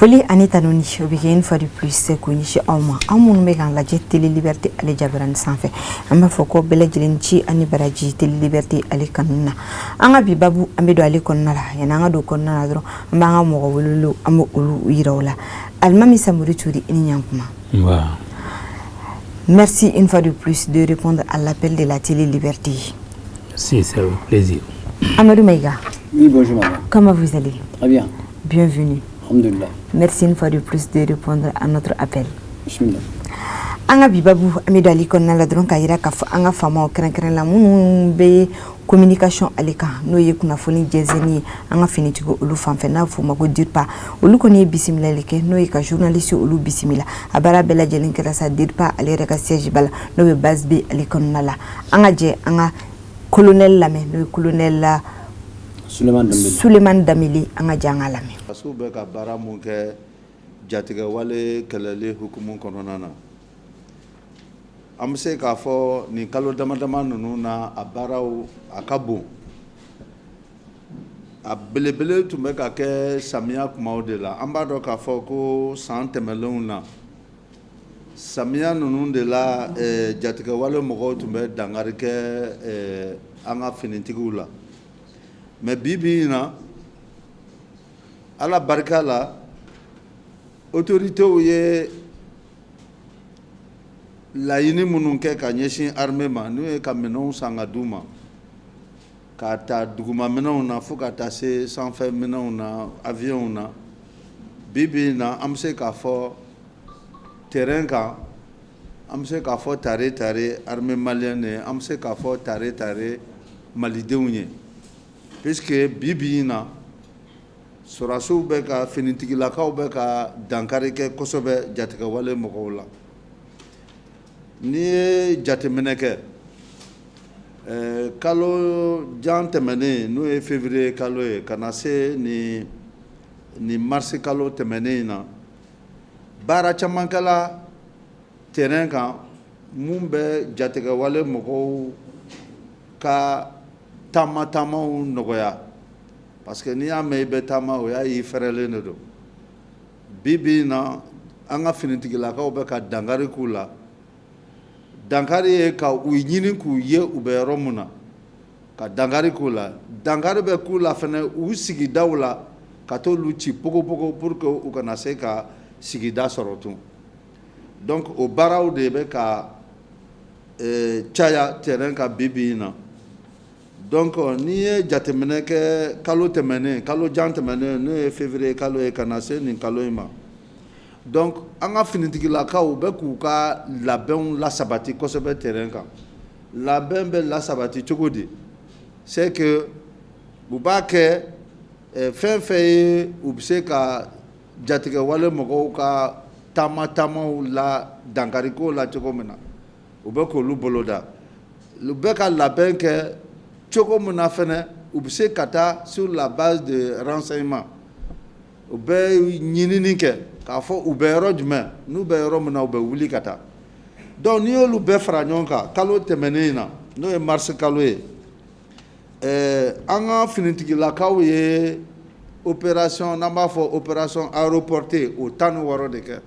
Foli ani tanuni o bɛ kɛ une fois de plus ko ɲɛsin aw ma an minnu bɛ k'an lajɛ télé liberté ale jabarani sanfɛ an b'a fɔ ko bɛɛ lajɛlen ci ani baraji télé liberté ale kanu na an ka bi babu an bɛ don ale kɔnɔna la yanni an ka don kɔnɔna la dɔrɔn an b'an ka mɔgɔ welelenw an bɛ olu yira u la Alimami Samori Toure i ni ɲankuma. Merci une fois de plus de répondre à l'appel de la télé liberté. Si, c'est un plaisir. Amadou Maïga. Oui, bonjour madame. Comment vous allez? Très bien. Bienvenue. Alhamdulillah. Merci une fois de plus de répondre à notre appel. Bismillah. Anga bibabu ame dali konna la dron kayira ka fa anga fama o kren la munu be communication alika no ye kuna foni jezeni anga finitigo olu fanfe na fo mako dirpa olu koni bisimila leke no ye ka journaliste olu bisimila abara bela jelen kala sa dirpa ale reka siège bala no be base be ali konna la anga je anga colonel lame no colonel la Suleiman Damili anga janga lame asu be ka bara mun ke jatiga wale kelele hukumu kononana am se ka fo ni kalo dama nunu na abaraw akabo a belebele tun bɛ ka kɛ samiya kumaw de la an b'a dɔn k'a fɔ ko san tɛmɛlenw na samiya ninnu de la jatigɛ wale mɔgɔw tun bɛ dangari kɛ an ka finitigiw la mais bi in na ala barika la autoritéw ye laɲini minnu kɛ ka ɲɛsin armée ma n'u ye ka minɛnw san ka d'u ma ka ta duguma minɛnw na fo ka taa se sanfɛ minɛnw na avions na bi in na an bɛ se k'a fɔ terrain kan an bɛ se k'a fɔ tare armée malienne ye an bɛ se k'a fɔ tare malidenw ye puisque bi in na sɔrɔdasiw bɛ ka finitigilakaw bɛ ka dankari kɛ kosɛbɛ jatigɛ wale mɔgɔw la n'i ye jateminɛ kɛ kalo jan tɛmɛnen n'o ye février kalo ye ka na se ni mars kalo tɛmɛnen na baara caman kɛla terrain kan mun bɛ jatigɛ wale mɔgɔw ka taamaw nɔgɔya parce que n'i y'a mɛn i bɛ taama o y'a ye i fɛrɛlen de don bi in na an ka finitigilakaw bɛ ka dankari k'u la dankari ye ka u ɲini k'u ye u bɛ yɔrɔ min na ka dankari k'u la dankari bɛ k'u la fɛnɛ u sigidaw la ka t'olu ci pogo pour que u kana se ka sigida sɔrɔ tun donc o baaraw de bɛ ka caya terrain kan bi in na donc n'i ye jateminɛ kɛ kalo jan tɛmɛnen n'o ye février kalo ye ka na se nin kalo in ma donc an ka finitigilakaw bɛ k'u ka labɛnw lasabati kosɛbɛ terrain kan labɛn bɛ lasabati cogo di c'est que u b'a kɛ fɛn ye u bɛ se ka jatigɛ wale mɔgɔw ka taamaw la dankariko la cogo min na u bɛ k'olu boloda u bɛ ka labɛn kɛ cogo min na fɛnɛ u bɛ se ka taa sur la base de renseignement u bɛ ɲinini kɛ k'a fɔ u bɛ yɔrɔ jumɛn n'u bɛ yɔrɔ min na u bɛ wuli ka taa donc n'i y'olu bɛɛ fara ɲɔgɔn kan kalo tɛmɛnen in na n'o ye mars kalo ye an ka finitigilakaw ye opération n'an b'a fɔ opération aéroportée o 16 de kɛ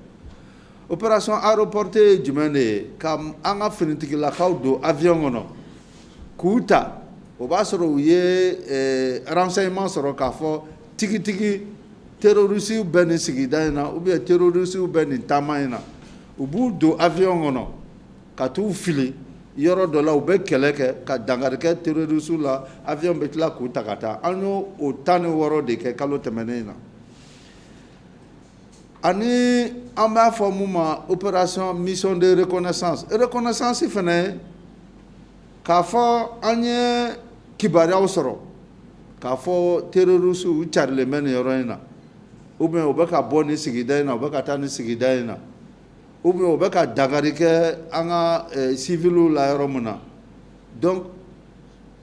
opération aéroportée ye jumɛn de ye ka an ka finitigilakaw don avion kɔnɔ k'u ta o b'a sɔrɔ u ye renseignement sɔrɔ k'a fɔ tigitigi terroriste bɛ nin sigida in na ou bien terroriste bɛ nin taama in na u b'u don avion kɔnɔ ka t'u fili yɔrɔ dɔ la u bɛ kɛlɛ kɛ ka dankari kɛ terroriste la avion bɛ tila k'u ta ka taa an y'o 16 de kɛ kalo tɛmɛnen in na ani an b'a fɔ mun ma opération mission de reconnaissance fɛnɛ k'a fɔ an ye kibaruyaw sɔrɔ k'a fɔ terroriste u carilen bɛ nin yɔrɔ in na ou bien u bɛ ka bɔ nin sigida in na u bɛ ka taa nin sigida in na ou bien u bɛ ka dankari kɛ an ka civiliw la yɔrɔ min na donc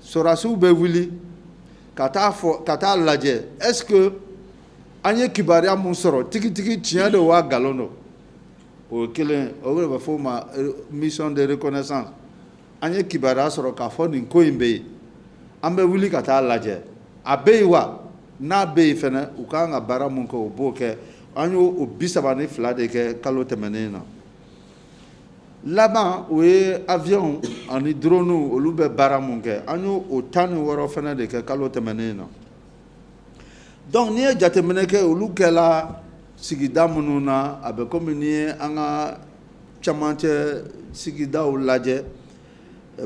sɔrɔdasiw bɛ wuli ka taa lajɛ est ce que an ye kibaruya mun sɔrɔ tigitigi tiɲɛ don wa nkalon don o ye kelen o de bɛ fɔ o ma mission de reconnaissance an ye kibaruya sɔrɔ k'a fɔ nin ko in bɛ yen an bɛ wuli ka taa lajɛ a bɛ yen wa n'a bɛ yen fɛnɛ u kan ka baara mun kɛ u b'o kɛ an y'o 32 de kɛ kalo tɛmɛnen na laban o ye avion ani drone olu bɛ baara mun kɛ an y'o 16 fana de kɛ kalo tɛmɛnen na donc n'i ye jateminɛ kɛ olu kɛla sigida minnu na a bɛ komi n'i ye an ka camancɛ sigidaw lajɛ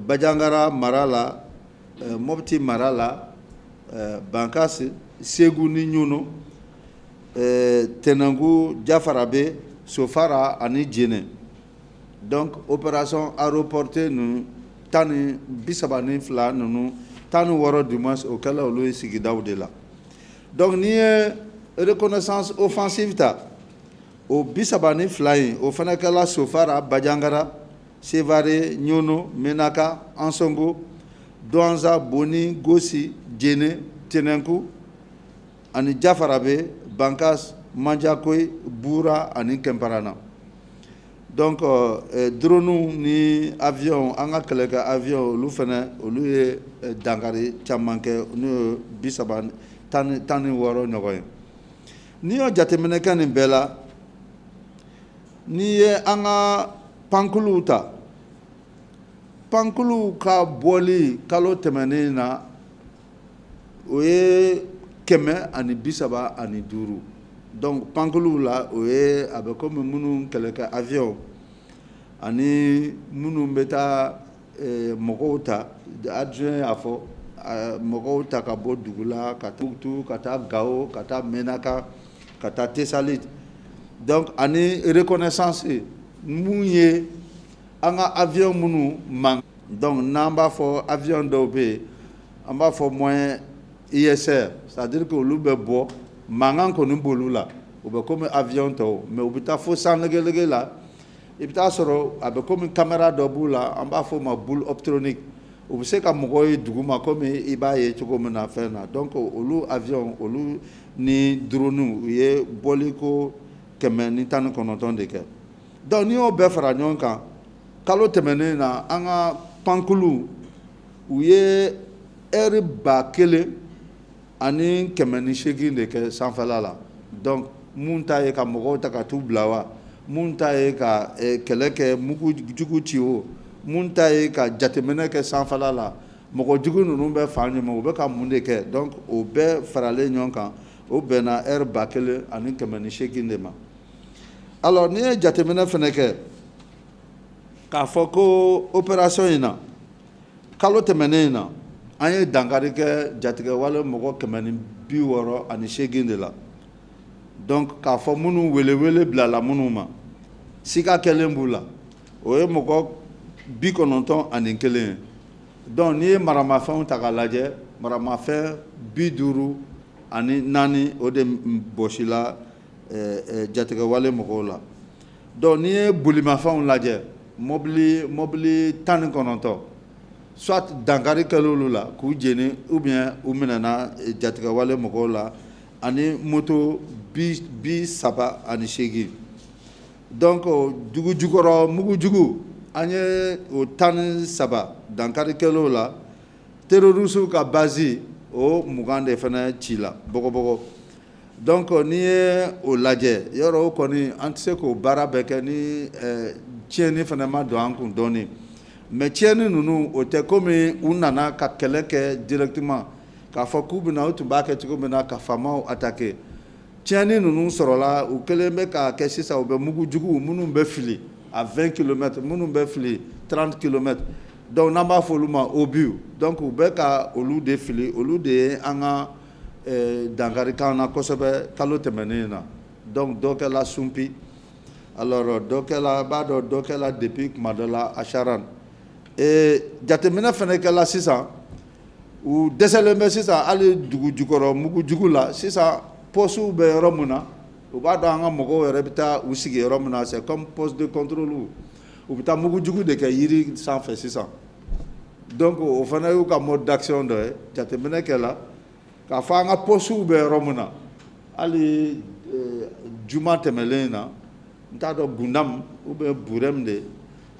Bajangara mara la Mopti mara la Bankasi Segu ni Ɲono Tenangu Jafarabe Sofara ani Djene donc opération aéroportée nu tani 32 nunu tani wɔɔrɔ du moins o kɛla olu ye sigidaw de la donc n'i ye reconnaissance offensive ta o 32 in o fana kɛla Sofara Bajangara Sevare Ɲono Menaka Ansongo Douanza Boni Gossi Djene Tenenku ani Jafarabe Bankas Mandiakoy Boura ani Kemparana donc drone ni avion an ka kɛlɛkɛ avion olu fana olu ye dankari caman kɛ n'o ye 36 ɲɔgɔn ye n'i y'o jateminɛ kɛ nin bɛɛ la n'i ye an ka pankuluw ta pankuluw ka bɔli kalo tɛmɛnen na o ye 135 donc pankuluw la o ye a bɛ komi minnu kɛlɛkɛ avion ani minnu bɛ taa mɔgɔw ta adjoint y'a fɔ mɔgɔw ta ka bɔ dugu la ka Tukutu ka taa Gao ka taa Menaka ka taa Tesalit donc ani reconnaissance mun ye an ka avion minnu man donc n'an b'a fɔ avion dɔw bɛ yen an b'a fɔ moyen ISR c'est-à-dire que olu bɛ bɔ mankan kɔni b'olu la o bɛ komi avion tɔw mais u bɛ taa fo san lege la i bɛ taa sɔrɔ a bɛ komi caméra dɔ b'u la an b'a fɔ o ma boule optronique u bɛ se ka mɔgɔw ye duguma komi i b'a ye cogo min na fɛn na donc olu avion olu ni drone u ye bɔli ko 119 de kɛ donc n'i y'o bɛɛ fara ɲɔgɔn kan kalo tɛmɛnen na an ka pankulu u ye heure 1000 ani 180 de kɛ sanfɛla la donc mun ta ye ka mɔgɔw ta ka t'u bila wa mun ta ye ka kɛlɛ kɛ mugu jugu ci o mun ta ye ka jateminɛ kɛ sanfɛla la mɔgɔ jugu ninnu bɛ fan ɲɛma u bɛ ka mun de kɛ donc o bɛɛ faralen ɲɔgɔn kan o bɛnna heure 1000 ani 180 de ma alors n'i ye jateminɛ fana kɛ k'a fɔ ko opération in na kalo tɛmɛnen in na an ye dankari kɛ jatigɛwale mɔgɔ 168 de la donc k'a fɔ minnu welewele bilala minnu ma sika kɛlen b'u la o ye mɔgɔ 91 ye donc n'i ye maramafɛnw ta k'a lajɛ maramafɛn 54 o de bɔsila jatigɛwale mɔgɔw la donc n'i ye bolimafɛnw lajɛ mobili 19 soit dankari kɛl'olu la k'u jeni ou bien u minɛna jatigɛwale mɔgɔw la ani moto 38 donc dugu jukɔrɔ mugu jugu an ye o 13 dankari kɛl'o la terroriste ka base o 20 de fana ci la bɔgɔbɔgɔ donc n'i ye o lajɛ yɔrɔ o kɔni an tɛ se k'o baara bɛɛ kɛ ni tiɲɛni fana ma don an kun dɔɔni mais tiɲɛni ninnu o tɛ komi u nana ka kɛlɛ kɛ directement k'a fɔ k'u bɛna u tun b'a kɛ cogo min na ka faamaw attaquer tiɲɛni ninnu sɔrɔla u kelen bɛ k'a kɛ sisan u bɛ mugu jugu minnu bɛ fili à 20 km minnu bɛ fili 30 km donc n'an b'a fɔ olu ma obus donc u bɛ ka olu de fili olu de ye an ka dankarikan na kosɛbɛ kalo tɛmɛnen na donc dɔ kɛla Sunpi alors dɔ kɛla b'a dɔn dɔ kɛla depuis kuma dɔ la Acharan jateminɛ fana kɛla sisan u dɛsɛlen bɛ sisan hali dugu jukɔrɔ mugu jugu la sisan postuw bɛ yɔrɔ min na u b'a dɔn an ka mɔgɔw yɛrɛ bɛ taa u sigi yɔrɔ min na c'est comme poste de contrôle u bɛ taa mugu jugu de kɛ yiri sanfɛ sisan donc o fana y'u ka mode d'action dɔ ye jateminɛ kɛla k'a fɔ an ka postuw bɛ yɔrɔ min na hali juma tɛmɛlen na n t'a dɔn Gundam ou bien Burem de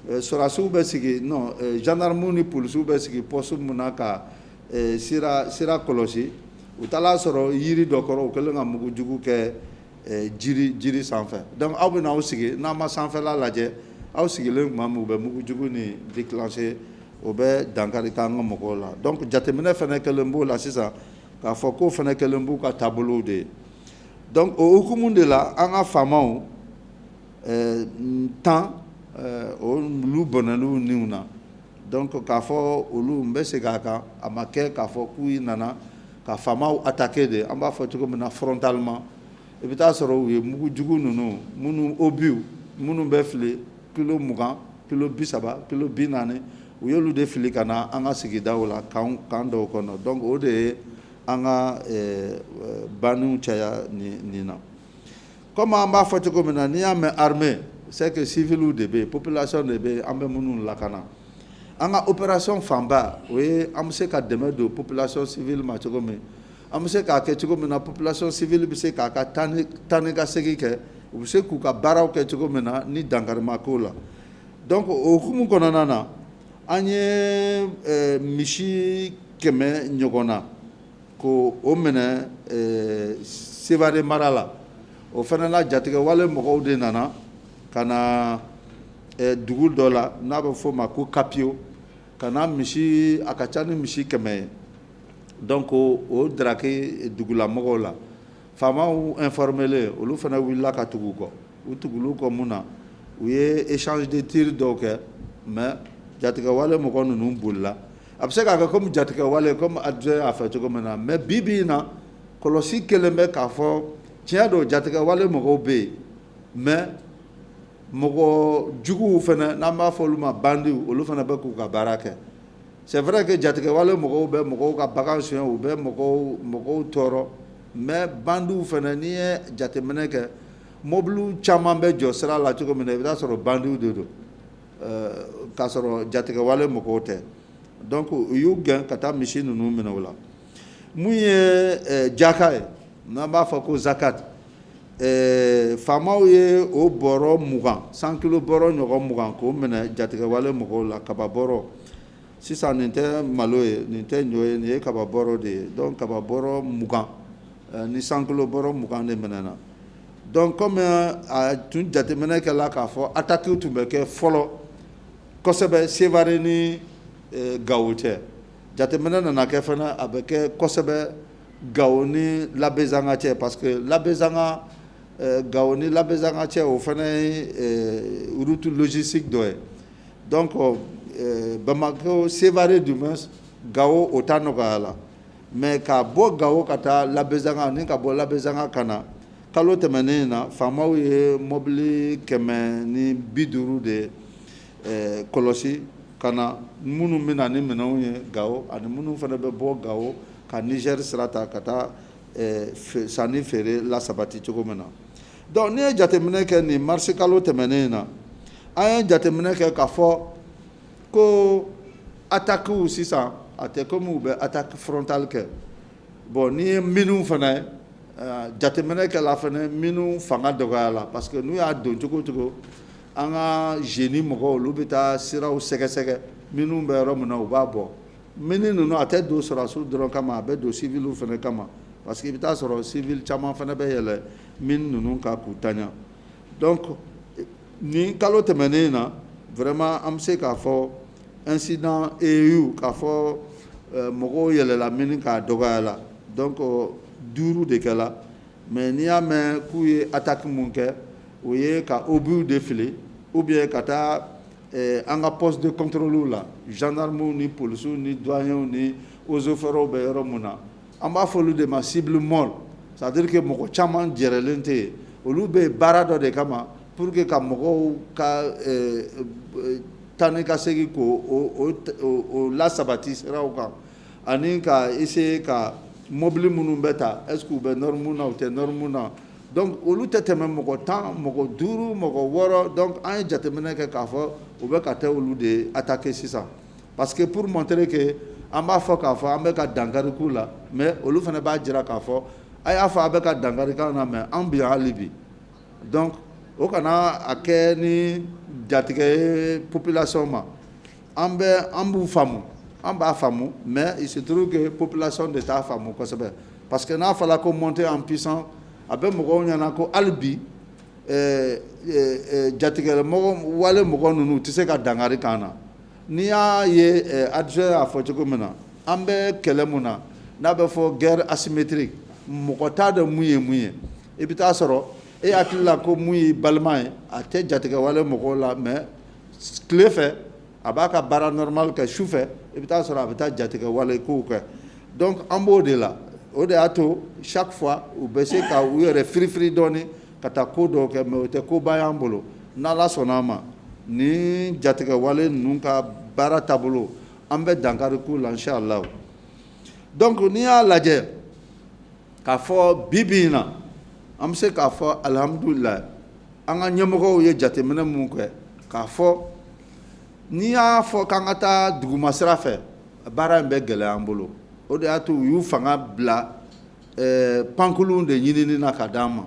sɔrɔdasiw bɛ sigi non gendarmew ni polisiw bɛ sigi poste min na ka sira kɔlɔsi u taara sɔrɔ yiri dɔ kɔrɔ u kɛlen ka mugu jugu kɛ jiri sanfɛ donc aw bɛ n'aw sigi n'a ma sanfɛla lajɛ aw sigilen tuma min u bɛ mugujugu ni déclencher o bɛ dankari k'an ka mɔgɔw la donc jateminɛ fana kɛlen b'o la sisan k'a fɔ k'o fana kɛlen b'u ka taabolow de ye donc o hukumu de la an ka faamaw tan olu bɔnnɛliw niw na donc k'a fɔ olu n bɛ segin a kan a ma kɛ k'a fɔ k'u nana ka faamaw attaquer de an b'a fɔ cogo min na frontalement i bɛ taa sɔrɔ u ye mugujugu ninnu minnu obiw minnu bɛ fili kilo 20 kilo 30 kilo 40 u y'olu de fili ka na an ka sigidaw la kan dɔw kɔnɔ donc o de ye an ka banniw caya nin na comme an b'a fɔ cogo min na n'i y'a mɛn armée c'est que civiliw de bɛ yen population de bɛ yen an bɛ minnu lakana an ka opération fanba o ye an bɛ se ka dɛmɛ don population civile ma cogo min an bɛ se k'a kɛ cogo min na population civile bɛ se k'a ka taa ni ka segin kɛ u bɛ se k'u ka baaraw kɛ cogo min na ni dankari ma k'o la donc o hukumu kɔnɔna na an ye misi 100 ɲɔgɔn na ko o minɛ Sevare mara la o fana la jatigɛ wale mɔgɔw de nana ka na dugu dɔ la n'a bɛ f'o ma ko Kapio ka na misi a ka ca ni misi 100 ye donc o daraki dugulamɔgɔw la faamaw informelen olu fana wulila ka tugu kɔ u tugulu kɔ mun na u ye échange de tir dɔw kɛ mais jatigɛ wale mɔgɔ ninnu bolila a bɛ se k'a kɛ comme jatigɛ wale comme adjoint a fɛ cogo min na mais bi bi in na kɔlɔsi kelen bɛ k'a fɔ tiɲɛ don jatigɛ wale mɔgɔw bɛ yen mais mɔgɔ juguw fana n'an b'a fɔ olu ma bandiw olu fana bɛ k'u ka baara kɛ c'est vrai que jatigɛ wale mɔgɔw bɛ mɔgɔw ka bagan suɲɛ u bɛ mɔgɔw tɔɔrɔ mais bandiw fana n'i ye jateminɛ kɛ mobiliw caman bɛ jɔ sira la cogo min na i bɛ taa sɔrɔ bandiw de don k'a sɔrɔ jatigɛ wale mɔgɔw tɛ donc u y'u gɛn ka taa misi ninnu minɛ o la mun ye jaka ye n'an b'a fɔ ko zakat faamaw ye o bɔrɔ 20 100 kilo bɔrɔ ɲɔgɔn 20 k'o minɛ jatigɛ wale mɔgɔw la kaba bɔrɔ sisan nin tɛ malo ye nin tɛ ɲɔ ye nin ye kaba bɔrɔ de ye donc kaba bɔrɔ 20 ni 100 kilo bɔrɔ 20 de minɛna donc comme a tun jateminɛ kɛla k'a fɔ attaque tun bɛ kɛ fɔlɔ kosɛbɛ Sevare ni Gawo cɛ jateminɛ nana kɛ fana a bɛ kɛ kosɛbɛ Gawo ni Labezanga cɛ parce que Labezanga Gawo ni Labezanga cɛ o fana ye route logistique dɔ ye donc Bamako Sevare du moins Gawo o ta nɔgɔya la mais ka bɔ Gawo ka taa Labezanga ni ka bɔ Labezanga ka na kalo tɛmɛnen na faamaw ye mobili 150 de kɔlɔsi ka na minnu bɛ na ni minɛnw ye Gawo ani minnu fana bɛ bɔ Gawo ka Niger sira ta ka taa sanni feere lasabati cogo min na donc n'i ye jateminɛ kɛ nin mars kalo tɛmɛnen na an ye jateminɛ kɛ k'a fɔ ko attaquew sisan a tɛ comme u bɛ attaque frontale kɛ bon n'i ye minnu fana ye jateminɛ kɛla fana minnu fanga dɔgɔyala parce que n'u y'a don cogo cogo an ka jeune mɔgɔw olu bɛ taa siraw sɛgɛsɛgɛ minnu bɛ yɔrɔ min na u b'a bɔ mini ninnu a tɛ don sɔrɔsiw dɔrɔn kama a bɛ don civiliw fana kama parce que i bɛ taa sɔrɔ civil caman fana bɛ yɛlɛ mini ninnu kan k'u taɲa donc nin kalo tɛmɛnen na vraiment an bɛ se k'a fɔ incident EU k'a fɔ mɔgɔw yɛlɛla mini k'a dɔgɔyala donc 5 de kɛla mais n'i y'a mɛn k'u ye attaque mun kɛ o ye ka obiw de fili ou bien ka taa an ka poste de contrôle la gendarmew ni policiers ni douaniers ni eaux et forêts bɛ yɔrɔ mun na an b'a fɔ olu de ma cible mort c'est à dire que mɔgɔ caman jɛrɛlen tɛ yen olu bɛ baara dɔ de kama pour que ka mɔgɔw ka taa ni ka segin k'o lasabati siraw kan ani ka essayer ka mobili minnu bɛ ta est ce que u bɛ norme na u tɛ norme na donc olu tɛ tɛmɛ mɔgɔ 10 mɔgɔ 5 mɔgɔ 6 donc an ye jateminɛ kɛ k'a fɔ u bɛ ka taa olu de attaquer sisan parce que pour montrer que an b'a fɔ k'a fɔ an bɛ ka dankari k'u la mais olu fana b'a jira k'a fɔ a y'a fɔ a bɛ ka dankari k'an na mais an bɛ yan hali bi donc o kana a kɛ ni jatigɛ ye population ma an b'u faamu an b'a faamu mais il se trouve que population de t'a faamu kosɛbɛ parce que n'a fɔra ko monter en puissance a bɛ mɔgɔw ɲɛna ko hali bi jatigɛlamɔgɔ wale mɔgɔ ninnu tɛ se ka dankari kan na n'i y'a ye adjoint y'a fɔ cogo min na an bɛ kɛlɛ mun na n'a bɛ fɔ guerre asymétrique mɔgɔ t'a dɔn mun ye mun ye i bɛ taa sɔrɔ e hakili la ko mun ye balima ye a tɛ jatigɛ wale mɔgɔw la mais tile fɛ a b'a ka baara normal kɛ su fɛ i bɛ taa sɔrɔ a bɛ taa jatigɛ wale kow kɛ donc an b'o de la o de y'a to chaque fois u bɛ se ka u yɛrɛ firifiri dɔɔni ka taa ko dɔw kɛ mais o tɛ koba y'an bolo n'Ala sɔnn'a ma ni jatigɛ wale ninnu ka baara taabolo an bɛ dankari k'u la inshallah donc n'i y'a lajɛ k'a fɔ bi bi in na an bɛ se k'a fɔ alhamdulillah an ka ɲɛmɔgɔw ye jateminɛ mun kɛ k'a fɔ n'i y'a fɔ k'an ka taa duguma sira fɛ baara in bɛ gɛlɛya an bolo o de y'a to u y'u fanga bila pankulun de ɲinini na ka d'an ma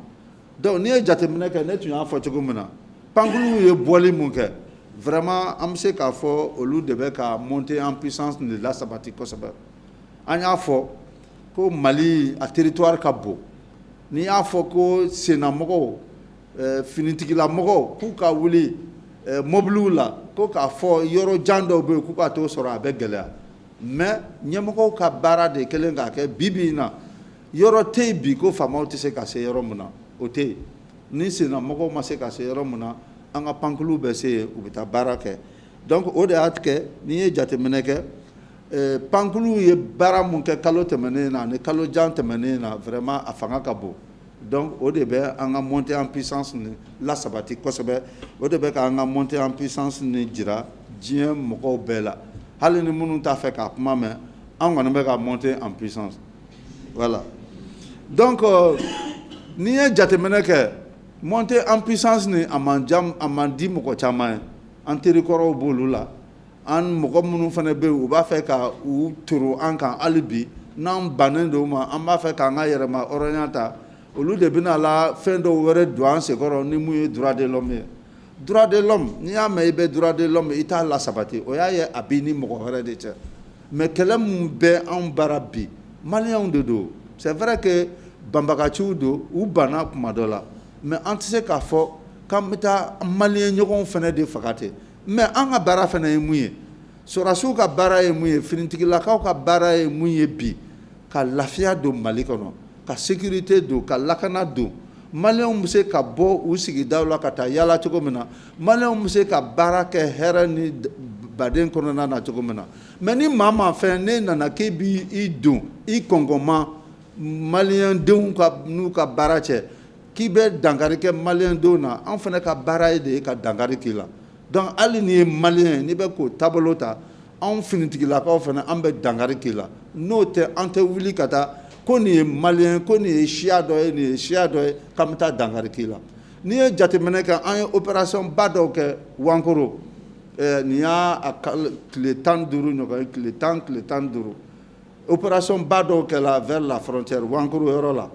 donc n'i ye jateminɛ kɛ ne tun y'a fɔ cogo min na pankulun ye bɔli mun kɛ vraiment an bɛ se k'a fɔ olu de bɛ ka monter en puissance de lasabati kosɛbɛ an y'a fɔ ko Mali a territoire ka bon n'i y'a fɔ ko sennamɔgɔw finitigilamɔgɔw k'u ka wuli mobiliw la ko k'a fɔ yɔrɔ jan dɔw bɛ yen k'u ka t'o sɔrɔ a bɛ gɛlɛya mais ɲɛmɔgɔw ka baara de kɛlen k'a kɛ bi bi in na yɔrɔ tɛ yen bi ko faamaw tɛ se ka se yɔrɔ min na o tɛ yen ni sennamɔgɔw ma se ka se yɔrɔ min na an ka pankuluw bɛ se yen u bɛ taa baara kɛ donc o de y'a kɛ n'i ye jateminɛ kɛ pankuluw ye baara mun kɛ kalo tɛmɛnen na ani kalo jan tɛmɛnen na vraiment a fanga ka bon donc o de bɛ an ka monter en puissance ni lasabati kosɛbɛ o de bɛ k'an ka monter en puissance ni jira diɲɛ mɔgɔw bɛɛ la hali ni minnu t'a fɛ k'a kuma mɛn an kɔni bɛ ka monter en puissance voilà donc n'i ye jateminɛ kɛ monter en puissance ni a man di mɔgɔ caman ye an terikɔrɔw b'olu la an mɔgɔ minnu fana bɛ yen u b'a fɛ ka u turu an kan hali bi n'an bannen don ma an b'a fɛ k'an ka yɛrɛma hɔrɔnya ta olu de bɛna la fɛn dɔw wɛrɛ don an senkɔrɔ ni mun ye droit de l'homme ye droit de l'homme n'i y'a mɛn i bɛ droit de l'homme i t'a lasabati o y'a ye a b'i ni mɔgɔ wɛrɛ de cɛ mais kɛlɛ min bɛ anw bara bi maliyɛnw de don c'est vrai que banbagaciw don u banna kuma dɔ la mais an tɛ se k'a fɔ k'an bɛ taa maliyɛn ɲɔgɔnw fana de faga ten mais an ka baara fana ye mun ye sɔrɔdasiw ka baara ye mun ye finitigilakaw ka baara ye mun ye bi ka lafiya don Mali kɔnɔ ka sécurité don ka lakana don maliyɛnw bɛ se ka bɔ u sigidaw la ka taa yala cogo min na maliyɛnw bɛ se ka baara kɛ hɛrɛ ni baden kɔnɔna na cogo min na mais ni maa ma fɛn ne nana k'e b'i don i kɔngɔnma maliyɛndenw n'u ka baara cɛ k'i bɛ dankari kɛ maliyɛndenw na an fana ka baara ye de ye ka dankari k'i la donc hali n'i ye maliyɛn n'i bɛ k'o taabolo ta anw finitigilakaw fana an bɛ dankari k'i la n'o tɛ an tɛ wuli ka taa ko nin ye maliyɛn ko nin ye siya dɔ ye nin ye siya dɔ ye k'an bɛ taa dankari k'i la n'i ye jateminɛ kɛ an ye opération ba dɔw kɛ Wankoro nin y'a tile 15 ɲɔgɔn ye tile 15 opération ba dɔw kɛla vers la frontière Wankoro yɔrɔ la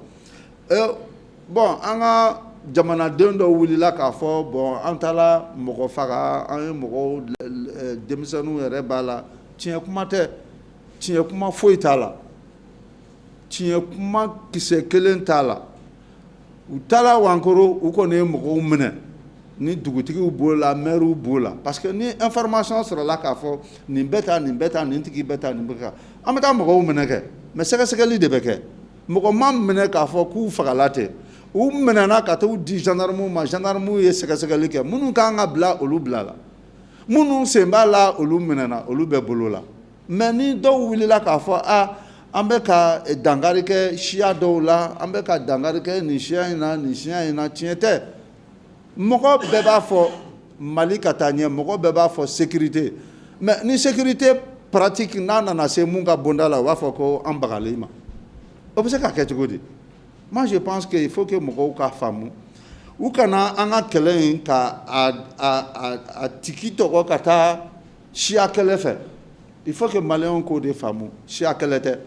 bon an ka jamanaden dɔw wulila k'a fɔ bon an taara mɔgɔ faga an ye mɔgɔw denmisɛnninw yɛrɛ b'a la tiɲɛ kuma tɛ tiɲɛ kuma foyi t'a la tiɲɛ kuma kisɛ kelen t'a la u taara Wankoro u kɔni ye mɔgɔw minɛ ni dugutigiw b'o la maires b'o la parce que ni information sɔrɔla k'a fɔ nin bɛ taa nin bɛ taa nin tigi bɛ taa nin bɛ taa an bɛ taa mɔgɔw minɛ kɛ mais sɛgɛsɛgɛli de bɛ kɛ mɔgɔ ma minɛ k'a fɔ k'u fagala tɛ u minɛna ka t'u di gendarmew ma gendarmew ye sɛgɛsɛgɛli kɛ minnu kan ka bila olu bila la minnu sen b'a la olu minɛna olu bɛ bolo la mais ni dɔw wulila k'a fɔ an bɛ ka dankari kɛ siya dɔw la an bɛ ka dankari kɛ nin siya in na nin siya in na tiɲɛ tɛ mɔgɔ bɛɛ b'a fɔ Mali ka taa ɲɛ mɔgɔ bɛɛ b'a fɔ sécurité mais ni sécurité pratique n'a nana se mun ka bonda la u b'a fɔ ko an bagali ma o bɛ se ka kɛ cogo di moi je pense que il faut que mɔgɔw ka faamu u kana an ka kɛlɛ in ka a tigi tɔgɔ ka taa siya kɛlɛ fɛ il faut que maliyɛnw k'o de faamu siya kɛlɛ tɛ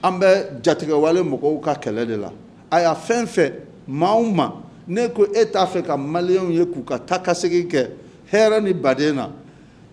an bɛ jatigɛwale mɔgɔw ka kɛlɛ de la a y'a fɛn fɛn maa o maa ne ko e t'a fɛ ka maliyɛnw ye k'u ka taa ka segin kɛ hɛrɛ ni baden na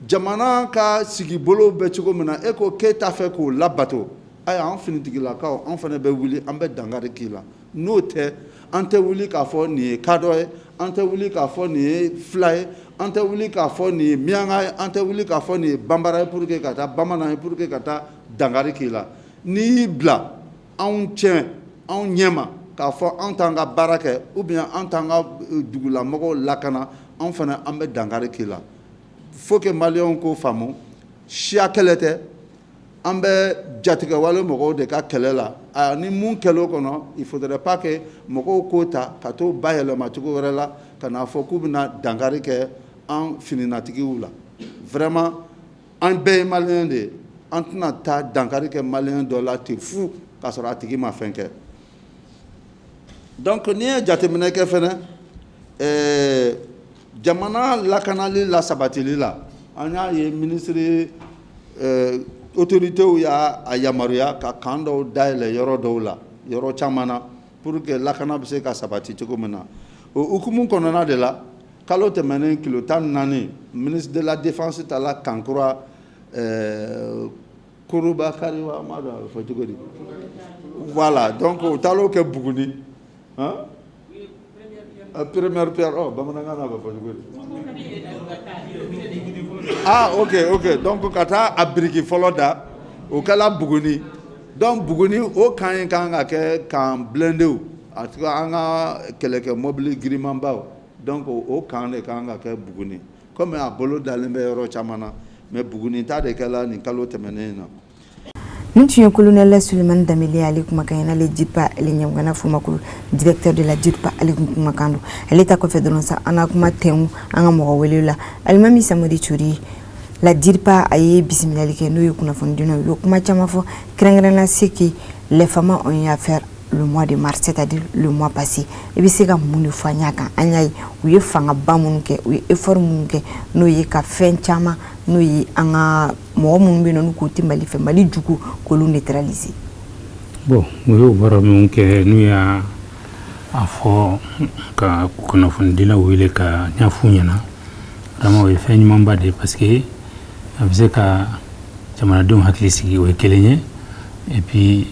jamana ka sigi bolo bɛ cogo min na e ko k'e t'a fɛ k'o labato ayiwa an finitigilakaw an fana bɛ wuli an bɛ dankari k'i la n'o tɛ an tɛ wuli k'a fɔ nin ye kadɔ ye an tɛ wuli k'a fɔ nin ye fila ye an tɛ wuli k'a fɔ nin ye miyanka ye an tɛ wuli k'a fɔ nin ye banbara ye pour que ka taa bamanan ye pour que ka taa dankari k'i la n'i y'i bila anw tiɲɛ anw ɲɛma k'a fɔ anw t'an ka baara kɛ ou bien anw t'an ka dugulamɔgɔw lakana anw fana an bɛ dankari k'i la faut que maliyɛnw k'o faamu siya kɛlɛ tɛ an bɛ jatigɛwale mɔgɔw de ka kɛlɛ la ni mun kɛlɛ o kɔnɔ il faudrait pas que mɔgɔw k'o ta ka t'o bayɛlɛma cogo wɛrɛ la ka n'a fɔ k'u bɛna dankari kɛ an fininatigiw la vraiment an bɛɛ ye maliyɛn de ye an tɛna taa dankari kɛ maliyɛn dɔ la ten fu k'a sɔrɔ a tigi ma fɛn kɛ donc n'i ye jateminɛ kɛ fɛnɛ jamana lakanali la sabatili la an y'a ye ministre autorités y'a yamaruya ka kan dɔw dayɛlɛ yɔrɔ dɔw la yɔrɔ caman na pour que lakana bɛ se ka sabati cogo min na o hukumu kɔnɔna de la kalo tɛmɛnen kilo 14 ministre de la défense taara kankura Koroba Kariwa m'a dɔn a bɛ fɔ cogo di voilà donc o taar'o kɛ Buguni première pierre bamanankan na a bɛ fɔ cogo di ok donc ka taa a biriki fɔlɔ da o kɛla Buguni donc Buguni o kan in kan ka kɛ kan blendew a tɛ an ka kɛlɛkɛ mɔbili girimanbaw donc o kan de kan ka kɛ Buguni comme a bolo dalen bɛ yɔrɔ caman na mais Buguni ta de kɛla nin kalo tɛmɛnen na. Nin tun ye colonel Sulemani Danbele ale kumakan ye n'ale JIRPA ale ɲɛmɔgɔna Fumakolo directeur de la JIRPA ale kumakan don ale ta kɔfɛ dɔrɔn sa an ka kuma tɛnku an ka mɔgɔ wele la Alimami Samori Turi la JIRPA a ye bisimilali kɛ n'o ye kunnafoni dinaw ye kuma caman fɔ kɛrɛnkɛrɛnnenya se que les femmes ont eu à faire le mois de mars c'est-à-dire le mois passé i bɛ se ka mun de fɔ an y'a kan an y'a ye u ye fangaba minnu kɛ u ye effort minnu kɛ n'o ye ka fɛn caman n'o ye an ka mɔgɔ minnu bɛ yen n'u k'u tɛ Mali fɛ Mali jugu k'olu neutraliser. Bon u y'o baara minnu kɛ n'u y'a fɔ ka kunnafonidilaw wele ka ɲɛf'u ɲɛna vraiment o ye fɛn ɲumanba de ye parce que a bɛ se ka jamanadenw hakili sigi o ye kelen ye et puis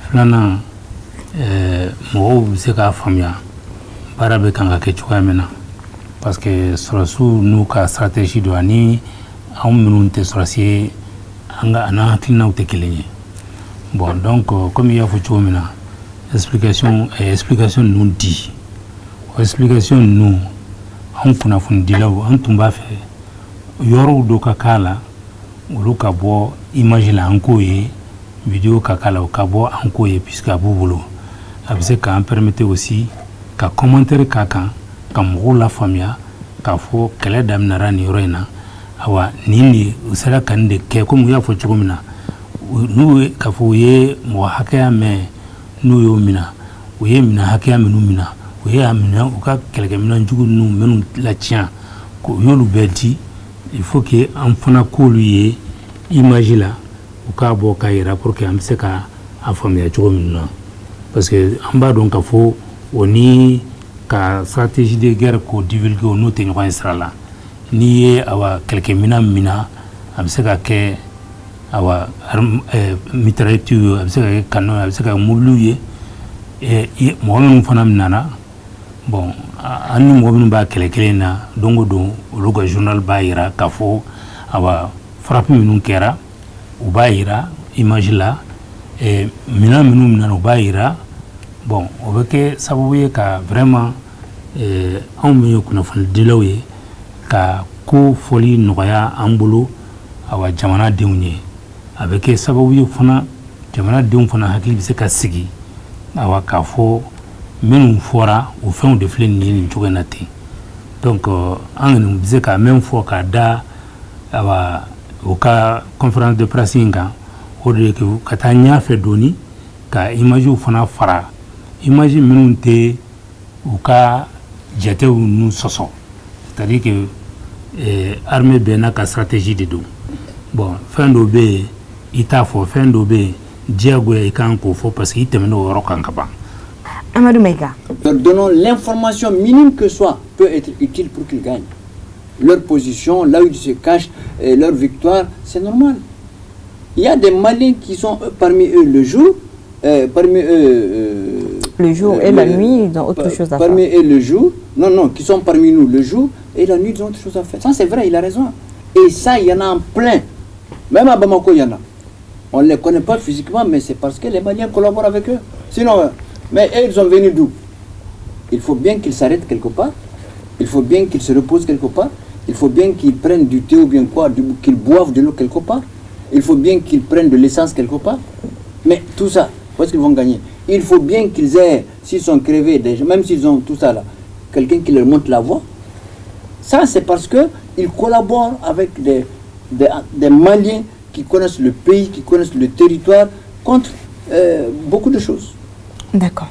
filanan mɔgɔw bɛ se k'a faamuya baara bɛ kan ka kɛ cogoya min na parce que sɔrɔsiw n'u ka stratégie don ani anw minnu tɛ sɔrɔsi ye an hakilinaw tɛ kelen ye bon donc comme i y'a fɔ cogo min na explication ninnu di o explication ninnu anw kunnafonidilaw an tun b'a fɛ yɔrɔw dɔ ka k'a la olu ka bɔ image la an k'o ye video ka k'a la o ka bɔ an k'o ye puisque a b'u bolo a bɛ se k'an permettre aussi ka commentaire k'a kan ka mɔgɔw la faamuya k'a fɔ kɛlɛ daminɛra nin yɔrɔ in na awa nin de u sera ka nin de kɛ comme u y'a fɔ cogo min na n'u k'a fɔ u ye mɔgɔ hakɛya mɛn n'u y'o mina u ye minɛn hakɛya minnu mina u ye a minɛ u ka kɛlɛkɛminɛn jugu ninnu minnu latiɲɛ u y'olu bɛɛ di il faut que an fana k'olu ye image la u k'a bɔ k'a yira pour que an bɛ se ka a faamuya cogo min na parce que an b'a dɔn k'a fɔ o ni ka stratégie de guerre k'o divulguer o n'o tɛ ɲɔgɔn ye sira la n'i ye awa kɛlɛkɛminɛn mina a bɛ se ka kɛ awa mitraillette ye a bɛ se ka kɛ canon a bɛ se ka kɛ mobiliw ye mɔgɔ minnu fana nana bon an ni mɔgɔ minnu b'a kɛlɛ kelen na don o don olu ka journal b'a yira k'a fɔ awa frappe minnu kɛra u b'a yira image la minɛn minnu minɛna u b'a yira bon o bɛ kɛ sababu ye ka vraiment anw min ye kunnafonidilaw ye ka ko fɔli nɔgɔya an bolo awa jamanadenw ye a bɛ kɛ sababu ye fana jamanadenw fana hakili bɛ se ka sigi awa k'a fɔ minnu fɔra o fɛnw de filɛ nin ye nin cogo in na ten donc an kɔni bɛ se ka min fɔ k'a da awa o ka conférence de presse in kan o de ye ka taa ɲɛfɛ dɔɔni ka imagew fana fara image minnu tɛ u ka jatew n'u sɔsɔ c'est-à-dire que armée bɛɛ n'a ka stratégie de don bon fɛn dɔ bɛ yen i t'a fɔ fɛn dɔ bɛ yen diyagoya i kan k'o fɔ parce que i tɛmɛna o yɔrɔ kan ka ban. Amadou Maïga. Leur donnant l'information minime que soit peut être utile pour qu'ils gagnent. Leur position, là où ils se cachent, leur victoire, c'est normal. Il y a des Maliens qui sont parmi eux le jour, parmi eux Le jour et la nuit, ils ont autre chose à faire. Parmi eux, le jour, non, qui sont parmi nous le jour et la nuit, ils ont autre chose à faire. Ça, c'est vrai, il a raison. Et ça, il y en a en plein. Même à Bamako, il y en a. On ne les connaît pas physiquement, mais c'est parce que les Maliens collaborent avec eux. Sinon, mais eux, ils sont venus d'où? Il faut bien qu'ils s'arrêtent quelque part. Il faut bien qu'ils se reposent quelque part. Il faut bien qu'ils prennent du thé ou bien quoi, qu'ils boivent de l'eau quelque part. Il faut bien qu'ils prennent de l'essence quelque part. Mais tout ça, où est-ce qu'ils vont gagner? Il faut bien qu'ils aient, s'ils sont crevés, même s'ils ont tout ça là, quelqu'un qui leur montre la voie. Ça, c'est parce qu'ils collaborent avec des Maliens qui connaissent le pays, qui connaissent le territoire, contre beaucoup de choses. D'accord.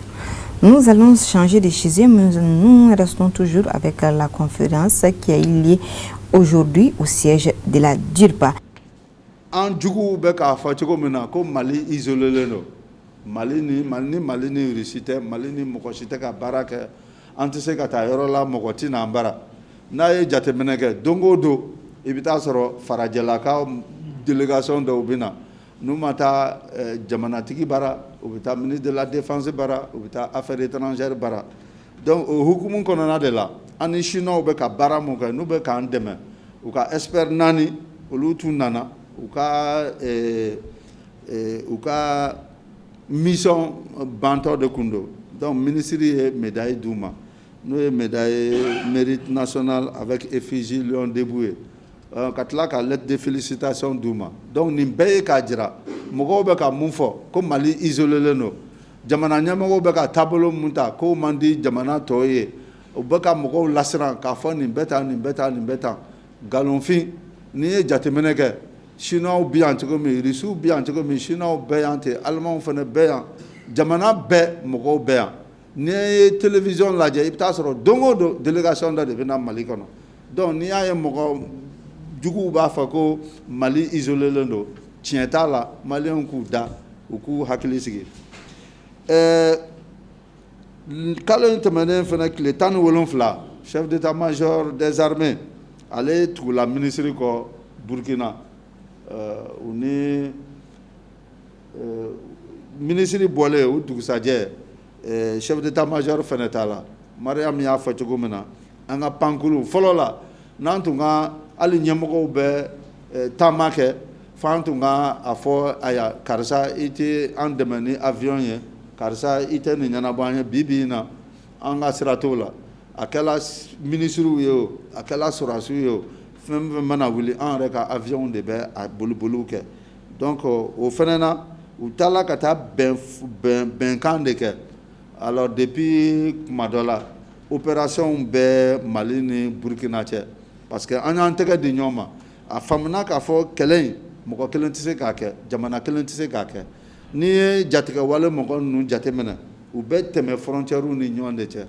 Nous allons changer de sujet, mais nous restons toujours avec la conférence qui a eu lieu aujourd'hui au siège de la DIRPA. En jugu bɛ k'a fɔ cogo min na ko Mali isolé don Mali ni Russie tɛ Mali ni mɔgɔ si tɛ ka baara kɛ an tɛ se ka taa yɔrɔ la mɔgɔ tɛ n'an bara n'a ye jateminɛ kɛ don o don i bɛ taa sɔrɔ farajɛlakaw délégation dɔw bɛ na n'u ma taa jamanatigi bara u bɛ taa ministre de la défense bara u bɛ taa affaires étrangères bara donc o hukumu kɔnɔna de la an ni chinois bɛ ka baara mun kɛ n'u bɛ k'an dɛmɛ u ka expert naani olu tun nana u ka mission bantɔ de kun don donc ministre ye médaille d'u ma n'o ye médaille mérite national avec effigie lion debout ye ka tila ka lettre de félicitation d'u ma donc nin bɛɛ ye k'a jira mɔgɔw bɛ ka mun fɔ ko Mali isolé don jamana ɲɛmɔgɔw bɛ ka taabolo mun ta k'o man di jamana tɔw ye u bɛ ka mɔgɔw lasiran k'a fɔ nin bɛ tan nin bɛ tan nin bɛ tan nkalonfin n'i ye jateminɛ kɛ Chinois bi yan cogo min Russiw bi yan cogo min Chinois bɛɛ yan ten Allemands fana bɛɛ yan jamana bɛɛ mɔgɔw bɛɛ yan n'i ye télévision lajɛ i bɛ taa sɔrɔ don o don délégation dɔ de bɛ na Mali kɔnɔ donc n'i y'a ye mɔgɔ juguw b'a fɔ ko Mali isolé don tiɲɛ t'a la Maliens k'u da u k'u hakili sigi kalo in tɛmɛnen fana tile 17 chef d'état-major des armées ale tugula ministre kɔ Burkina u ni ministre bɔlen o dugusajɛ chef d'état-major fana t'a la Mariam y'a fɔ cogo min na an ka pankuru fɔlɔ la n'an tun ka hali ɲɛmɔgɔw bɛ taama kɛ f'an tun ka a fɔ aya karisa i tɛ an dɛmɛ ni avion ye karisa i tɛ nin ɲɛnabɔ an ye bi bi in na an ka sira t'o la a kɛla ministrew ye o a kɛla sɔrɔdasiw ye o fɛn fɛn mana wuli an yɛrɛ ka avion de bɛ a boliboliw kɛ donc o fana na u taara ka taa bɛnkan de kɛ alors depuis kuma dɔ la opération bɛ Mali ni Burkina cɛ parce que an y'an tɛgɛ di ɲɔgɔn ma a faamuna k'a fɔ kɛlɛ in mɔgɔ kelen tɛ se k'a kɛ jamana kelen tɛ se k'a kɛ n'i ye jatigɛwale mɔgɔ ninnu jateminɛ u bɛ tɛmɛ frontières ni ɲɔgɔn de cɛ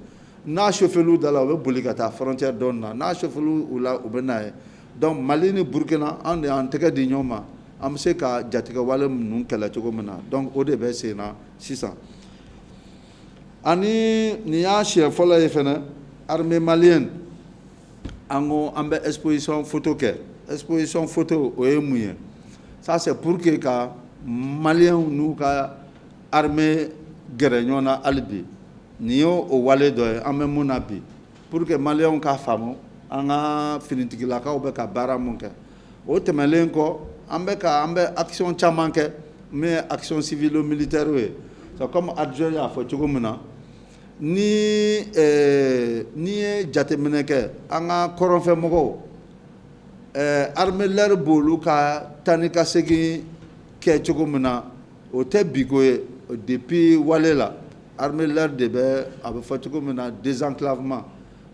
n'a chauffeur da la u bɛ boli ka taa frontière dɔ na n'a chauffeur u la u bɛ n'a ye donc Mali ni Burkina an de y'an tɛgɛ di ɲɔgɔn ma an bɛ se ka jatigɛwale ninnu kɛlɛ cogo min na donc o de bɛ sen na sisan ani nin y'a siɲɛ fɔlɔ ye fana armée malienne an ko an bɛ exposition photo kɛ exposition photo o ye mun ye ça c'est pour que ka Maliens n'u ka armée gɛrɛ ɲɔgɔn na hali bi nin y'o wale dɔ ye an bɛ mun na bi pour que Maliens k'a faamu an ka finitigilakaw bɛ ka baara mun kɛ o tɛmɛlen kɔ an bɛ action caman kɛ min ye action civilo militaire ye c'est comme adjoint y'a fɔ cogo min na ni ye jateminɛ kɛ an ka kɔrɔnfɛmɔgɔw armée lɛri b'olu ka taa ni ka segin kɛ cogo min na o tɛ biko ye depuis wale la armée lɛri de bɛ a bɛ fɔ cogo min na désenclavement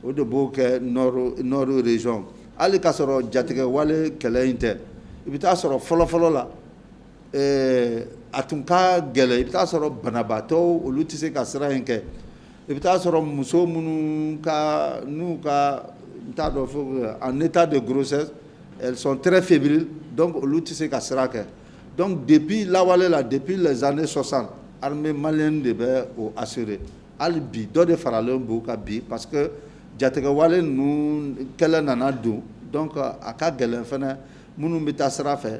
o de b'o kɛ nord région hali k'a sɔrɔ jatigɛ wale kɛlɛ in tɛ i bɛ taa sɔrɔ fɔlɔfɔlɔ la a tun ka gɛlɛn i bɛ taa sɔrɔ banabaatɔw olu tɛ se ka sira in kɛ i bɛ taa sɔrɔ muso minnu n'u ka n t'a dɔn fo en état de grossesse elles sont très fébriles donc olu tɛ se ka sira kɛ donc depuis lawale la depuis les années 60 armée malienne de bɛ o assurer hali bi dɔ de faralen b'u kan bi parce que jatigɛwale ninnu kɛlɛ nana don donc a ka gɛlɛn fana minnu bɛ taa sira fɛ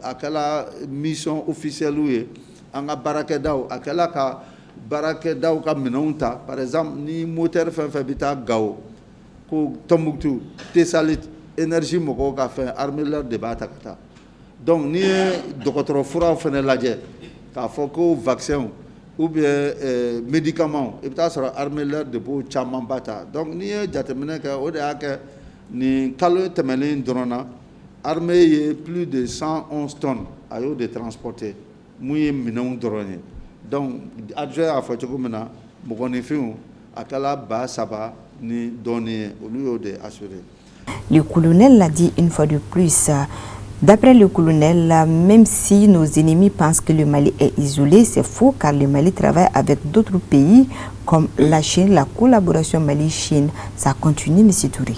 a kɛla mission officielle ye an ka baarakɛdaw a kɛla ka baarakɛdaw ka minɛnw ta par exemple ni moteur fɛn fɛn bɛ taa Gao ko Tombouctou Tessalit énergie mɔgɔw ka fɛn armée de b'a ta ka taa donc n'i ye dɔgɔtɔrɔ furaw fɛnɛ lajɛ k'a fɔ ko vaccin ou bien médicaments i bɛ taa sɔrɔ armée de b'o caman ba ta donc n'i ye jateminɛ kɛ o de y'a kɛ nin kalo tɛmɛnen dɔrɔn na armée ye plus de 111 tonnes a y'o de transporter mun ye minɛnw dɔrɔn ye donc adjoint y'a fɔ cogo min na mɔgɔninfinw a kɛla 3,000 ni dɔɔnin ye olu y'o de assurer. Le colonel l'a dit une fois de plus. D'après le colonel, même si nos ennemis pensent que le Mali est isolé, c'est faux car le Mali travaille avec d'autres pays comme la Chine, la collaboration Mali-Chine. Ça continue, M. Touré.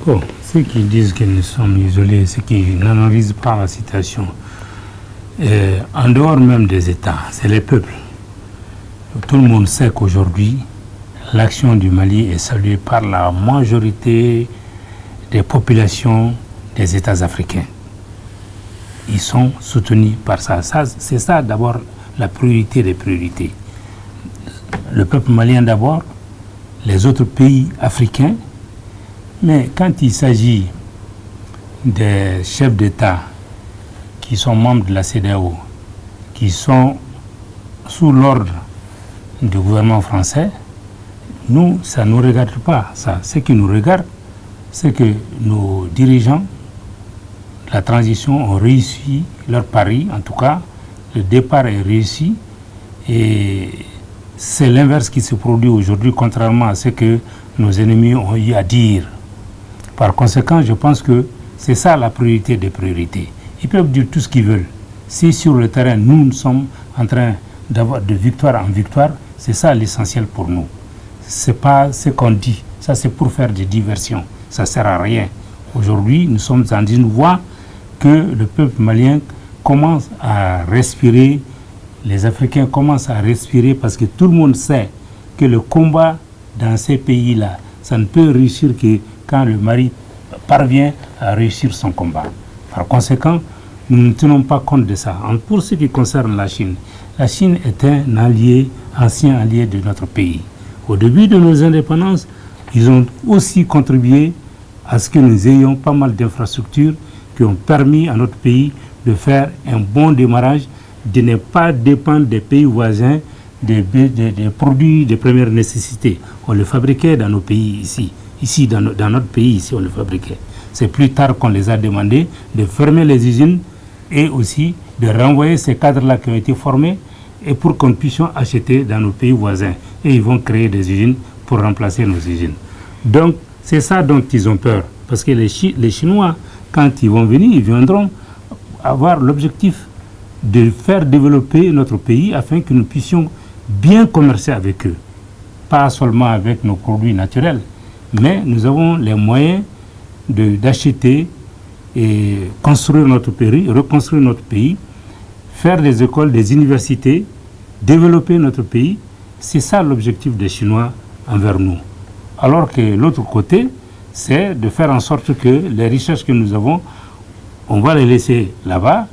Bon, ceux qui disent que nous sommes isolés, ceux qui n'analysent pas la situation, en dehors même des États, c'est les peuples. Tout le monde sait qu'aujourd'hui, l'action du Mali est saluée par la majorité des populations des États africains. Ils sont soutenus par ça. C'est ça d'abord la priorité des priorités. Le peuple malien d'abord, les autres pays africains, mais quand il s'agit des chefs d'État qui sont membres de la CEDEAO, qui sont sous l'ordre du gouvernement français, nous, ça ne nous regarde pas. Ça. Ce qui nous regarde, c'est que nos dirigeants, la transition, ont réussi leur pari. En tout cas, le départ est réussi. Et c'est l'inverse qui se produit aujourd'hui, contrairement à ce que nos ennemis ont eu à dire. Par conséquent, je pense que c'est ça la priorité des priorités. Ils peuvent dire tout ce qu'ils veulent. Si sur le terrain, nous sommes en train d'avoir de victoire en victoire, c'est ça l'essentiel pour nous. Ce n'est pas ce qu'on dit. Ça, c'est pour faire des diversions. Ça ne sert à rien. Aujourd'hui, nous sommes dans une voie que le peuple malien commence à respirer. Les Africains commencent à respirer parce que tout le monde sait que le combat dans ces pays-là, ça ne peut réussir que quand le Mali parvient à réussir son combat. Par conséquent, nous ne tenons pas compte de ça. Pour ce qui concerne la Chine est un allié, ancien allié de notre pays. Au début de nos indépendances, ils ont aussi contribué à ce que nous ayons pas mal d'infrastructures qui ont permis à notre pays de faire un bon démarrage, de ne pas dépendre des pays voisins des produits de première nécessité. On les fabriquait dans nos pays ici dans notre pays, ici on les fabriquait. C'est plus tard qu'on les a demandé de fermer les usines et aussi de renvoyer ces cadres-là qui ont été formés et pour qu'on puisse acheter dans nos pays voisins. Et ils vont créer des usines pour remplacer nos usines. Donc, c'est ça dont ils ont peur. Parce que les Chinois, quand ils vont venir, ils viendront avoir l'objectif de faire développer notre pays afin que nous puissions bien commercer avec eux. Pas seulement avec nos produits naturels, mais nous avons les moyens d'acheter et construire notre pays, reconstruire notre pays, faire des écoles, des universités, développer notre pays. C'est ça l'objectif des Chinois envers nous. Alors que l'autre côté, c'est de faire en sorte que les richesses que nous avons, on va les laisser là-bas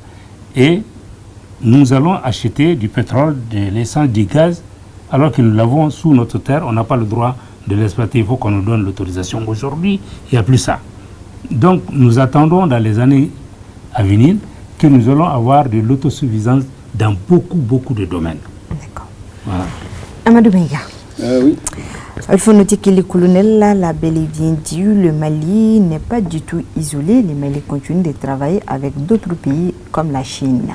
et nous allons acheter du pétrole, de l'essence, du gaz, alors que nous l'avons sous notre terre, on n'a pas le droit de l'exploiter, il faut qu'on nous donne l'autorisation. Aujourd'hui, il n'y a plus ça. Donc nous attendons dans les années à venir que nous allons avoir de l'autosuffisance dans beaucoup de domaines. D'accord. Voilà. Amadou Benga. Oui. Il faut noter que le colonel l'a bel et bien dit, le Mali n'est pas du tout isolé. Le Mali continue de travailler avec d'autres pays comme la Chine.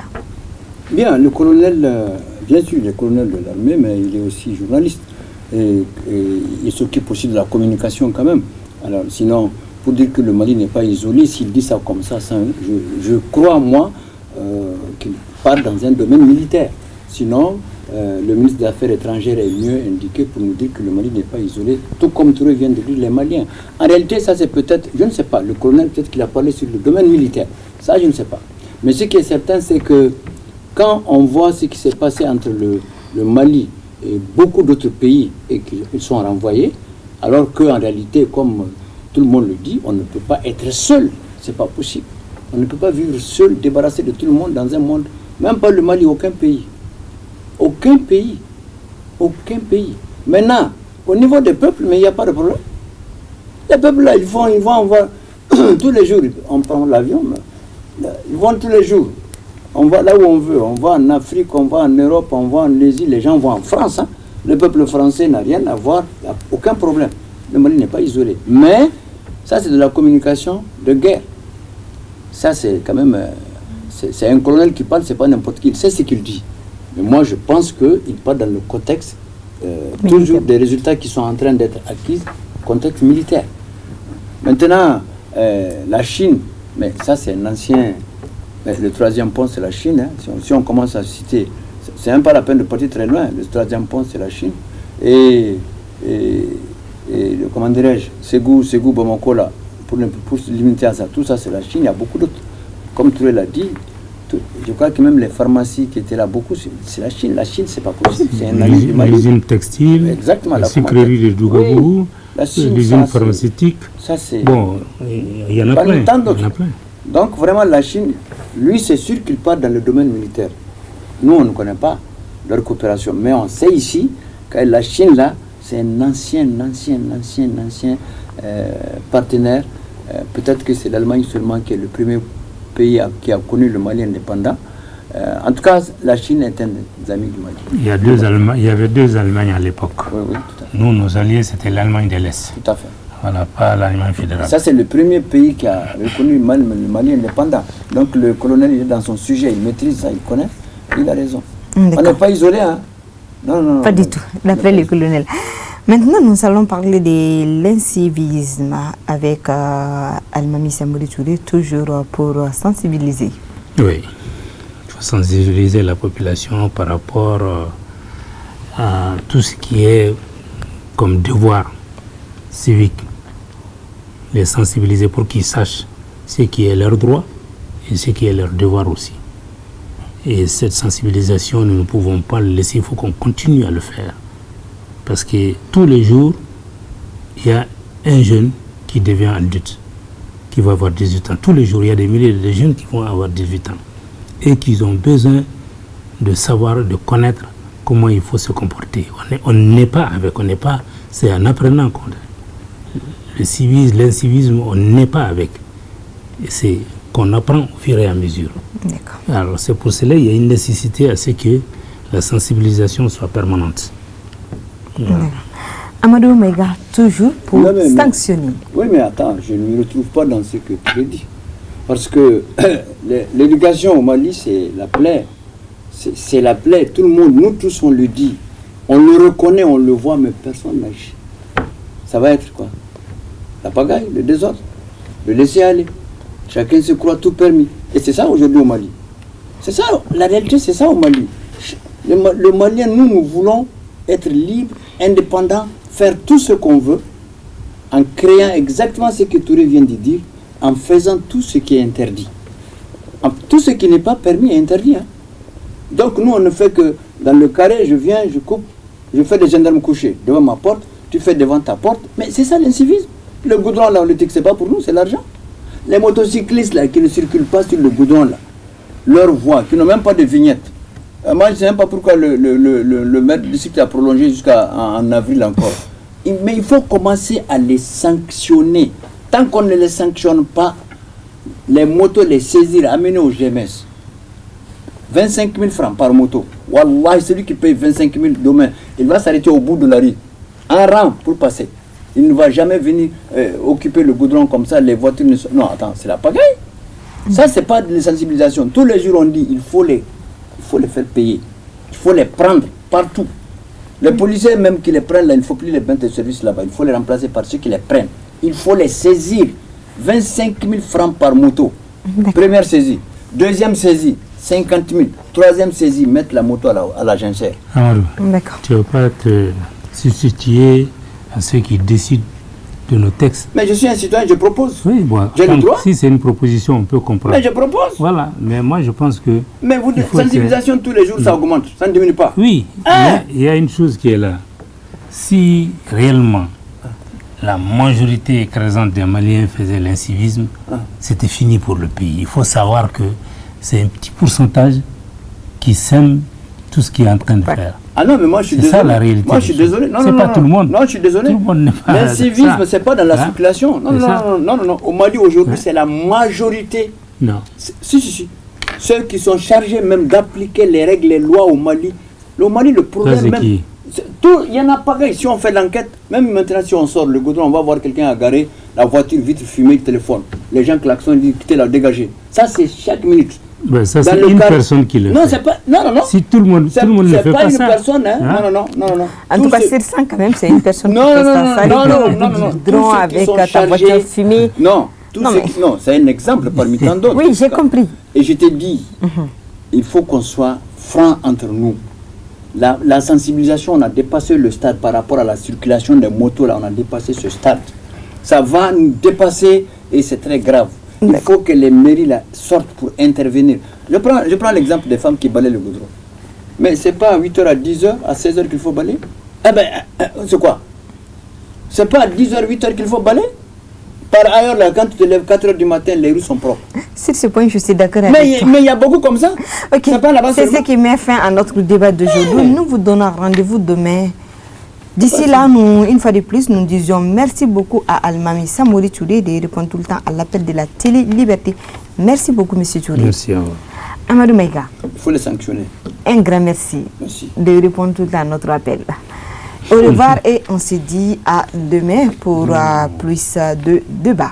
Bien, le colonel, bien sûr, il est colonel de l'armée, mais il est aussi journaliste. Et il s'occupe aussi de la communication quand même. Alors, sinon, pour dire que le Mali n'est pas isolé, s'il dit ça comme ça, je crois, moi, qu'il part dans un domaine militaire. Sinon, le ministre des Affaires étrangères est mieux indiqué pour nous dire que le Mali n'est pas isolé, tout comme Touré vient de dire les Maliens. En réalité, ça c'est peut-être, je ne sais pas, le colonel peut-être qu'il a parlé sur le domaine militaire. Ça, je ne sais pas. Mais ce qui est certain, c'est que quand on voit ce qui s'est passé entre le Mali et beaucoup d'autres pays et qu'ils sont renvoyés, alors qu'en réalité, comme tout le monde le dit, on ne peut pas être seul. C'est pas possible. On ne peut pas vivre seul, débarrassé de tout le monde dans un monde, même pas le Mali, aucun pays. Aucun pays. Aucun pays. Maintenant, au niveau des peuples, mais il n'y a pas de problème. Les peuples là, ils vont tous les jours, on prend l'avion, ils vont tous les jours. On va là où on veut, on va en Afrique, on va en Europe, on va en Asie, les gens vont en France. Hein. Le peuple français n'a rien à voir, il n'y a aucun problème. Le Mali n'est pas isolé. Mais ça, c'est de la communication de guerre. Ça, c'est quand même... c'est un colonel qui parle, c'est pas n'importe qui. Il sait ce qu'il dit. Mais moi, je pense qu'il parle dans le contexte toujours des résultats qui sont en train d'être acquis, contexte militaire. Maintenant, la Chine, mais ça, c'est un ancien... Le troisième pont, c'est la Chine. Hein. Si on commence à citer, c'est même pas la peine de partir très loin. Le troisième pont, c'est la Chine. Et comment dirais-je, Ségou, Bamako, là, pour se limiter à ça, tout ça, c'est la Chine. Il y a beaucoup d'autres. Comme Touré l'a dit, je crois que même les pharmacies qui étaient là, beaucoup, c'est la Chine. La Chine, c'est pas possible. C'est un ami du Mali. L'usine textile, exactement, la sucrerie de Dougabourou, l'usine pharmaceutique. Ça, c'est... Bon, il y en a plein. Donc, vraiment, la Chine, lui, c'est sûr qu'il part dans le domaine militaire. Nous, on ne connaît pas leur coopération. Mais on sait ici que la Chine, là, c'est un ancien partenaire. Peut-être que c'est l'Allemagne seulement qui est le premier pays qui a connu le Mali indépendant. En tout cas, la Chine est un des amis du Mali. Il y avait deux Allemagnes à l'époque. Oui, tout à fait. Nous, nos alliés, c'était l'Allemagne de l'Est. Tout à fait. Voilà, pas l'Allemagne fédérale. Ça, c'est le premier pays qui a reconnu le Mali indépendant. Donc, le colonel, il est dans son sujet, il maîtrise ça, il connaît, il a raison. On n'est pas isolé, hein? Non. Pas du tout, d'après le colonel. Maintenant, nous allons parler de l'incivisme avec Almami Samori Touré, toujours pour sensibiliser. Oui, il faut sensibiliser la population par rapport à tout ce qui est comme devoir civique. Les sensibiliser pour qu'ils sachent ce qui est leur droit et ce qui est leur devoir aussi. Et cette sensibilisation, nous ne pouvons pas le laisser, il faut qu'on continue à le faire. Parce que tous les jours, il y a un jeune qui devient adulte, qui va avoir 18 ans. Tous les jours, il y a des milliers de jeunes qui vont avoir 18 ans et qui ont besoin de savoir, de connaître comment il faut se comporter. On n'est pas avec, c'est en apprenant qu'on... Le civisme, l'incivisme, on n'est pas avec. Et c'est qu'on apprend au fur et à mesure. D'accord. Alors c'est pour cela qu'il y a une nécessité à ce que la sensibilisation soit permanente. Voilà. Amadou Mega, toujours pour sanctionner. Oui, mais attends, je ne me retrouve pas dans ce que tu dis. Parce que l'éducation au Mali, c'est la plaie. C'est la plaie. Tout le monde, nous tous, on le dit. On le reconnaît, on le voit, mais personne n'agit. Ça va être quoi? La pagaille, le désordre, le laisser aller. Chacun se croit tout permis. Et c'est ça aujourd'hui au Mali. C'est ça, la réalité, c'est ça au Mali. Le Malien, nous voulons être libres, indépendants, faire tout ce qu'on veut, en créant exactement ce que Touré vient de dire, en faisant tout ce qui est interdit. Tout ce qui n'est pas permis est interdit. Hein. Donc nous, on ne fait que, dans le carré, je viens, je coupe, je fais des gendarmes couchés devant ma porte, tu fais devant ta porte, mais c'est ça l'incivisme. Le goudron, là, on le dit que c'est pas pour nous, c'est l'argent. Les motocyclistes, là, qui ne circulent pas sur le goudron, là, leur voie, qui n'ont même pas de vignette. Moi, je ne sais même pas pourquoi le maître du cycle a prolongé jusqu'en avril encore. Mais il faut commencer à les sanctionner. Tant qu'on ne les sanctionne pas, les motos, les saisir, amener au GMS. 25 000 francs par moto. Wallah, celui qui paye 25 000 demain, il va s'arrêter au bout de la rue, en rang pour passer. Il ne va jamais venir occuper le goudron comme ça, les voitures ne sont... Non, attends, c'est la pagaille. Ça, c'est pas de la sensibilisation. Tous les jours, on dit, il faut les faire payer. Il faut les prendre partout. Les policiers, même qui les prennent là, il ne faut plus les mettre de service là-bas. Il faut les remplacer par ceux qui les prennent. Il faut les saisir. 25 000 francs par moto. Première saisie. Deuxième saisie, 50 000. Troisième saisie, mettre la moto à la gensère. D'accord. Tu ne veux pas te substituer à ceux qui décident de nos textes. Mais je suis un citoyen, je propose. Oui, bon, j'ai le droit. Si c'est une proposition, on peut comprendre. Mais je propose. Voilà, mais moi je pense que... Mais vous, sensibilisation tous les jours, ça augmente, ça ne diminue pas. Oui, il y a une chose qui est là. Si réellement la majorité écrasante des Maliens faisait l'incivisme, c'était fini pour le pays. Il faut savoir que c'est un petit pourcentage qui sème tout ce qu'il est en train de faire. Ah non, mais moi je suis C'est désolé. ça la réalité. Moi je suis désolé. Non, c'est non, pas non, tout le monde. Non, je suis désolé. Tout le monde n'est pas. L'incivisme, c'est pas dans la circulation. Non, C'est non, ça. non, non, non, non. Au Mali aujourd'hui, c'est la majorité. Non. Si. Ceux qui sont chargés même d'appliquer les règles, les lois au Mali. Le Mali, le Ça, problème c'est même. qui? Il y en a pas. Si on fait l'enquête, même maintenant si on sort le goudron, on va voir quelqu'un à garer la voiture, vitre fumée, téléphone. Les gens klaxonnent, disent quittez la dégager. Ça c'est chaque minute. Ben, ça Dans c'est le une cadre- personne qui le Non, fait. c'est pas. Non. Si tout le monde ne C'est fait pas pas une ça. personne, hein. Hein? Non. En tout cas, Tous ceux- sur 100, quand même, c'est une personne Non, qui fait non, ça. non, Ça non, arrive non, au non, bout non. du Tous drone ceux qui avec sont ta chargés- voiture fumée. Non, tous Non, ceux mais- qui- non, c'est un exemple parmi tant d'autres. Oui, j'ai compris. Et je te dis, il faut qu'on soit franc entre nous. La sensibilisation, on a dépassé le stade par rapport à la circulation des motos, là, on a dépassé ce stade. Ça va nous dépasser et c'est très grave. Il faut que les mairies là, sortent pour intervenir. Je prends l'exemple des femmes qui balayent le goudron. Mais c'est pas à 8h, à 10h, à 16h qu'il faut balayer. Eh ben, c'est quoi? C'est pas à 10h, 8h qu'il faut balayer. Par ailleurs, là, quand tu te lèves 4h du matin, les rues sont propres. Sur ce point, je suis d'accord avec Mais toi. il y a beaucoup comme ça. Ok, C'est pas là-bas c'est ce seulement. qui met fin à notre débat d'aujourd'hui. Nous vous donnons rendez-vous demain. D'ici là, une fois de plus, nous disions merci beaucoup à Almami Samori Touré de répondre tout le temps à l'appel de la télé-liberté. Merci beaucoup, monsieur Touré. Merci à vous. Amadou Maïga, Il faut les sanctionner. un grand merci, Merci. de répondre tout le temps à notre appel. Au revoir et on se dit à demain pour plus de débats.